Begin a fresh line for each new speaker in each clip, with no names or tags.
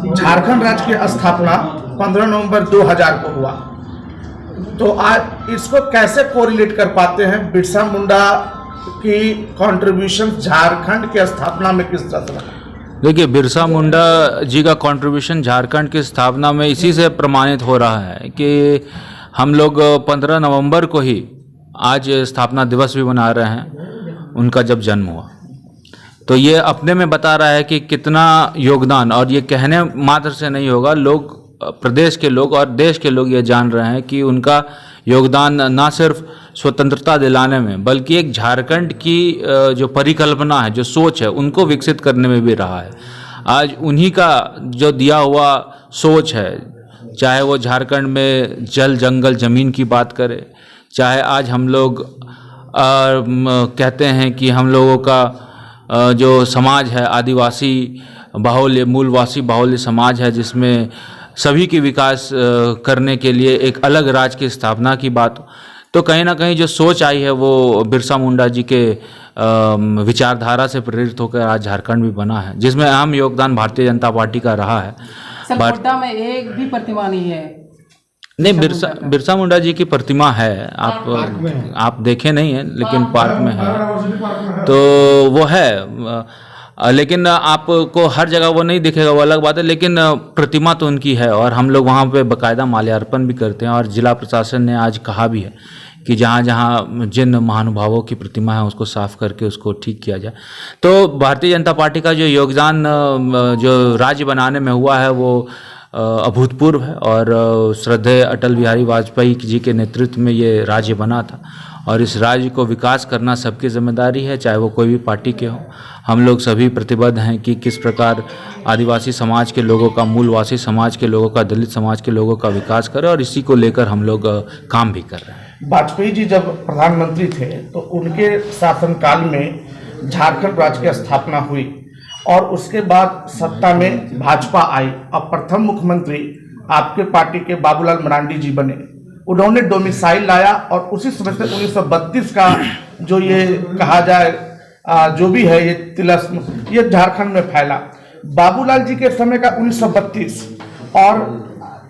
झारखंड राज्य की स्थापना 15 नवंबर 2000 को हुआ। तो आज इसको कैसे कोरिलेट कर पाते हैं बिरसा मुंडा की कंट्रीब्यूशन झारखंड की स्थापना में किस तरह से?
देखिए, बिरसा मुंडा जी का कंट्रीब्यूशन झारखंड की स्थापना में इसी से प्रमाणित हो रहा है कि हम लोग 15 नवंबर को ही आज स्थापना दिवस भी मना रहे हैं उनका जब जन्म हुआ। तो ये अपने में बता रहा है कि कितना योगदान, और ये कहने मात्र से नहीं होगा, लोग, प्रदेश के लोग और देश के लोग ये जान रहे हैं कि उनका योगदान ना सिर्फ स्वतंत्रता दिलाने में बल्कि एक झारखंड की जो परिकल्पना है, जो सोच है, उनको विकसित करने में भी रहा है। आज उन्हीं का जो दिया हुआ सोच है, चाहे वो झारखंड में जल जंगल ज़मीन की बात करें, चाहे आज हम लोग कहते हैं कि हम लोगों का जो समाज है आदिवासी बाहुल्य, मूलवासी बाहुल्य समाज है, जिसमें सभी की विकास करने के लिए एक अलग राज्य की स्थापना की बात, तो कहीं ना कहीं जो सोच आई है वो बिरसा मुंडा जी के विचारधारा से प्रेरित होकर आज झारखंड भी बना है, जिसमें अहम योगदान भारतीय जनता पार्टी का रहा है।
गोड्डा में एक भी प्रतिमा नहीं है।
नहीं, बिरसा मुंडा जी की प्रतिमा है, आप देखे नहीं है, लेकिन पार्क में है, तो वो है। लेकिन आपको हर जगह वो नहीं दिखेगा, वो अलग बात है, लेकिन प्रतिमा तो उनकी है और हम लोग वहाँ पे बाकायदा माल्यार्पण भी करते हैं। और जिला प्रशासन ने आज कहा भी है कि जहाँ जहाँ जिन महानुभावों की प्रतिमा है उसको साफ करके उसको ठीक किया जाए। तो भारतीय जनता पार्टी का जो योगदान जो राज्य बनाने में हुआ है वो अभूतपूर्व है, और श्रद्धेय अटल बिहारी वाजपेयी जी के नेतृत्व में ये राज्य बना था, और इस राज्य को विकास करना सबकी जिम्मेदारी है, चाहे वो कोई भी पार्टी के हो। हम लोग सभी प्रतिबद्ध हैं कि किस प्रकार आदिवासी समाज के लोगों का, मूलवासी समाज के लोगों का, दलित समाज के लोगों का विकास करें, और इसी को लेकर हम लोग काम भी कर रहे हैं।
वाजपेयी जी जब प्रधानमंत्री थे तो उनके शासनकाल में झारखंड राज्य की स्थापना हुई, और उसके बाद सत्ता में भाजपा आई। अब प्रथम मुख्यमंत्री आपके पार्टी के बाबूलाल मरांडी जी बने। उन्होंने डोमिसाइल लाया, और उसी समय से 1932 का जो ये कहा जाए जो भी है ये तिलस्म, ये झारखंड में फैला। बाबूलाल जी के समय का 1932 और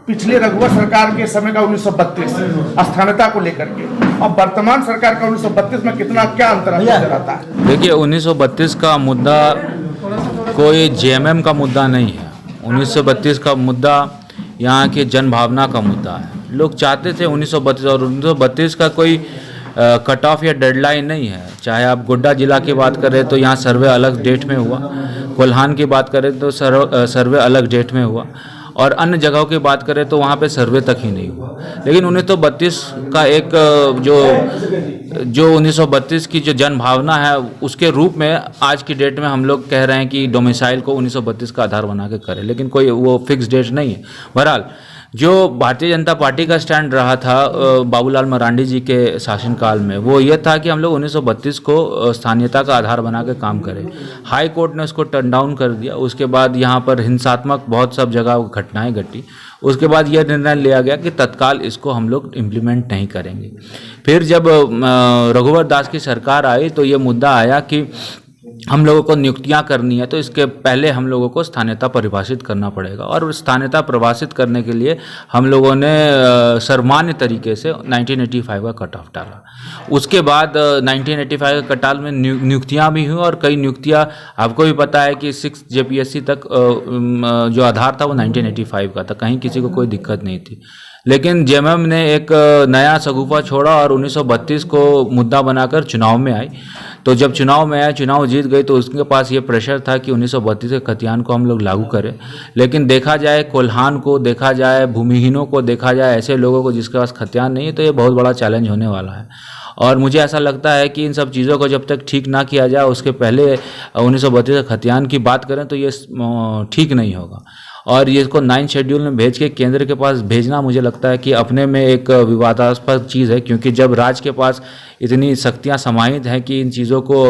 पिछले रघुवर सरकार के समय का 1932 स्थानीयता को लेकर के, और वर्तमान सरकार का 1932 में कितना क्या अंतर नजर आता है?
देखिए, 1932 का मुद्दा कोई जेएमएम का मुद्दा नहीं है। 1932 का मुद्दा यहाँ की जनभावना का मुद्दा है। लोग चाहते थे 1932, और 1932 का कोई कट ऑफ या डेडलाइन नहीं है। चाहे आप गोड्डा जिला की बात करें तो यहाँ सर्वे अलग डेट में हुआ, कोल्हान की बात करें तो सर्वे अलग डेट में हुआ, और अन्य जगहों की बात करें तो वहाँ पे सर्वे तक ही नहीं हुआ। लेकिन 1932 का एक जो 1932 की जो जनभावना है उसके रूप में आज की डेट में हम लोग कह रहे हैं कि डोमिसाइल को 1932 का आधार बना के करें, लेकिन कोई वो फिक्स डेट नहीं है। बहरहाल, जो भारतीय जनता पार्टी का स्टैंड रहा था बाबूलाल मरांडी जी के शासनकाल में, वो ये था कि हम लोग 1932 को स्थानीयता का आधार बना के काम करें। हाई कोर्ट ने उसको टर्न डाउन कर दिया। उसके बाद यहाँ पर हिंसात्मक बहुत सब जगह घटनाएं घटी। उसके बाद यह निर्णय लिया गया कि तत्काल इसको हम लोग इम्प्लीमेंट नहीं करेंगे। फिर जब रघुवर दास की सरकार आई तो ये मुद्दा आया कि हम लोगों को नियुक्तियां करनी है, तो इसके पहले हम लोगों को स्थानीयता परिभाषित करना पड़ेगा, और स्थानीयता परिभाषित करने के लिए हम लोगों ने सर्वमान्य तरीके से 1985 का कट ऑफ डाला। उसके बाद 1985 के कट ऑफ में नियुक्तियां भी हुई, और कई नियुक्तियां आपको भी पता है कि 6 JPSC तक जो आधार था वो 1985 का था, कहीं किसी को कोई दिक्कत नहीं थी। लेकिन जेएमएम ने एक नया सगुफा छोड़ा और 1932 को मुद्दा बनाकर चुनाव में आई। तो जब चुनाव में आया, चुनाव जीत गई, तो उसके पास ये प्रेशर था कि 1932 के खतियान को हम लोग लागू करें। लेकिन देखा जाए कोल्हान को, देखा जाए भूमिहीनों को, देखा जाए ऐसे लोगों को जिसके पास खतियान नहीं है, तो ये बहुत बड़ा चैलेंज होने वाला है। और मुझे ऐसा लगता है कि इन सब चीज़ों को जब तक ठीक ना किया जाए, उसके पहले 1932 के खतियान की बात करें तो ये ठीक नहीं होगा। और ये इसको 9 शेड्यूल में भेज के केंद्र के पास भेजना मुझे लगता है कि अपने में एक विवादास्पद चीज़ है, क्योंकि जब राज्य के पास इतनी शक्तियां समाहित हैं कि इन चीज़ों को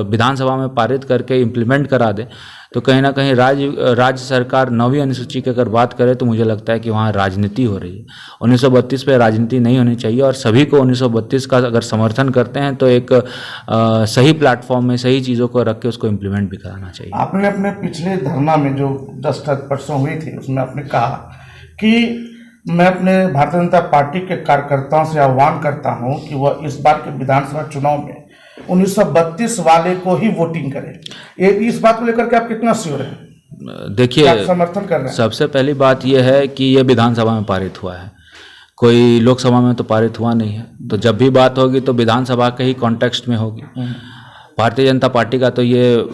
विधानसभा में पारित करके इम्प्लीमेंट करा दे, तो कहीं ना कहीं राज्य सरकार 9वीं अनुसूची की अगर बात करे तो मुझे लगता है कि वहाँ राजनीति हो रही है। 1932 पे राजनीति नहीं होनी चाहिए और सभी को 1932 का अगर समर्थन करते हैं तो एक सही प्लेटफॉर्म में सही चीज़ों को रख के उसको इम्प्लीमेंट भी कराना चाहिए।
आपने अपने पिछले धरना में जो 10 परसों हुई थी उसमें आपने कहा कि मैं अपने भारतीय जनता पार्टी के कार्यकर्ताओं से आह्वान करता हूं कि वह इस बार के विधानसभा चुनाव में 1932 वाले को ही वोटिंग करें। ये इस बात को लेकर के आप कितना श्योर हैं?
देखिए,
आप समर्थन कर रहे हैं?
सबसे पहली बात यह है कि ये विधानसभा में पारित हुआ है, कोई लोकसभा में तो पारित हुआ नहीं है। तो जब भी बात होगी तो विधानसभा के ही कॉन्टेक्स्ट में होगी। भारतीय जनता पार्टी का तो ये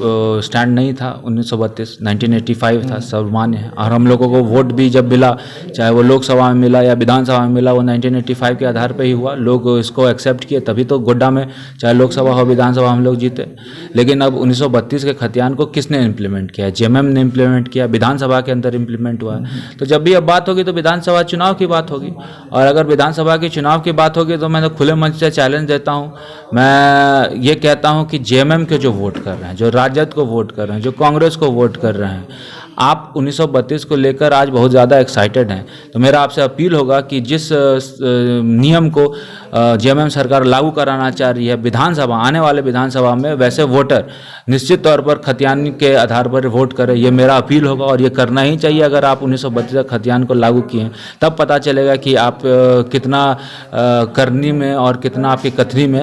स्टैंड नहीं था 1985 था, सर्वमान्य है। और हम लोगों को वोट भी जब मिला, चाहे वो लोकसभा में मिला या विधानसभा में मिला, वो 1985 के आधार पर ही हुआ। लोग इसको एक्सेप्ट किए, तभी तो गोड्डा में चाहे लोकसभा हो विधानसभा हम लोग जीते। लेकिन अब 1932 के खतियान को किसने इम्प्लीमेंट किया? जेएमएम ने इम्प्लीमेंट किया, विधानसभा के अंदर इम्प्लीमेंट हुआ है। तो जब भी अब बात होगी तो विधानसभा चुनाव की बात होगी, और अगर विधानसभा के चुनाव की बात होगी तो मैं तो खुले मंच से चैलेंज देता हूँ। मैं ये कहता हूँ कि जेएमएम के जो वोट कर रहे हैं, जो राजद को वोट कर रहे हैं, जो कांग्रेस को वोट कर रहे हैं, आप 1932 को लेकर आज बहुत ज़्यादा एक्साइटेड हैं। तो मेरा आपसे अपील होगा कि जिस नियम को जेएमएम सरकार लागू कराना चाह रही है विधानसभा, आने वाले विधानसभा में, वैसे वोटर निश्चित तौर पर खतियान के आधार पर वोट करें। ये मेरा अपील होगा और ये करना ही चाहिए। अगर आप 1932 खतियान को लागू किए हैं तब पता चलेगा कि आप कितना करनी में और कितना आपकी कथनी में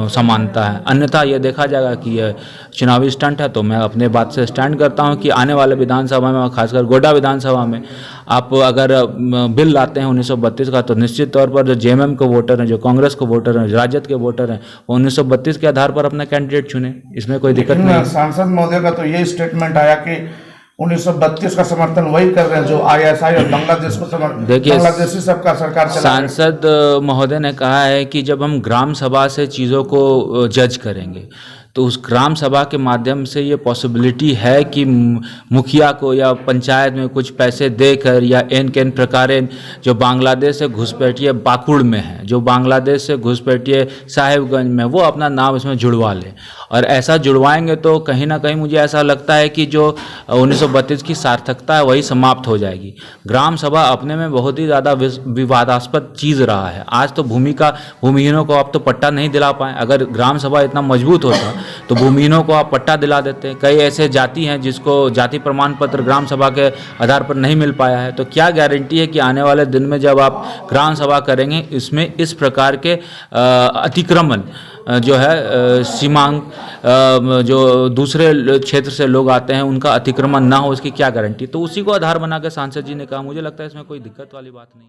समानता है। अन्यथा ये देखा जाएगा कि यह चुनावी स्टंट है। तो मैं अपने बात से स्टैंड करता हूँ कि आने वाले विधानसभा में, खासकर गोड्डा विधानसभा में, आप अगर बिल लाते हैं 1932 का, तो निश्चित तौर पर जो जेएमएम के वोटर हैं, जो कांग्रेस के वोटर हैं, जो राजद के वोटर हैं, वो 1932 के आधार पर अपना कैंडिडेट चुने। इसमें कोई दिक्कत नहीं।
सांसद महोदय का तो ये स्टेटमेंट आया कि 1932 का समर्थन वही कर रहे हैं जो आईएसआई और बांग्लादेश को बांग्लादेशी सबका सरकार चला।
सांसद महोदय ने कहा है कि जब हम ग्राम सभा से चीज़ों को जज करेंगे तो उस ग्राम सभा के माध्यम से ये पॉसिबिलिटी है कि मुखिया को या पंचायत में कुछ पैसे देकर या एन केन प्रकार जो बांग्लादेश से घुसपैठिए बाकुड़ में है, जो बांग्लादेश से घुसपैठिए साहिबगंज में, वो अपना नाम इसमें जुड़वा ले। और ऐसा जुड़वाएंगे तो कहीं ना कहीं मुझे ऐसा लगता है कि जो 1932 की सार्थकता है वही समाप्त हो जाएगी। ग्राम सभा अपने में बहुत ही ज़्यादा विवादास्पद चीज़ रहा है। आज तो भूमिहीनों को आप तो पट्टा नहीं दिला पाए। अगर ग्राम सभा इतना मजबूत होता तो भूमिहीनों को आप पट्टा दिला देते। कई ऐसे जाति हैं जिसको जाति प्रमाण पत्र ग्राम सभा के आधार पर नहीं मिल पाया है। तो क्या गारंटी है कि आने वाले दिन में जब आप ग्राम सभा करेंगे इसमें इस प्रकार के अतिक्रमण जो है सीमांक जो दूसरे क्षेत्र से लोग आते हैं उनका अतिक्रमण ना हो, इसकी क्या गारंटी? तो उसी को आधार बना के सांसद जी ने कहा। मुझे लगता है इसमें कोई दिक्कत वाली बात नहीं।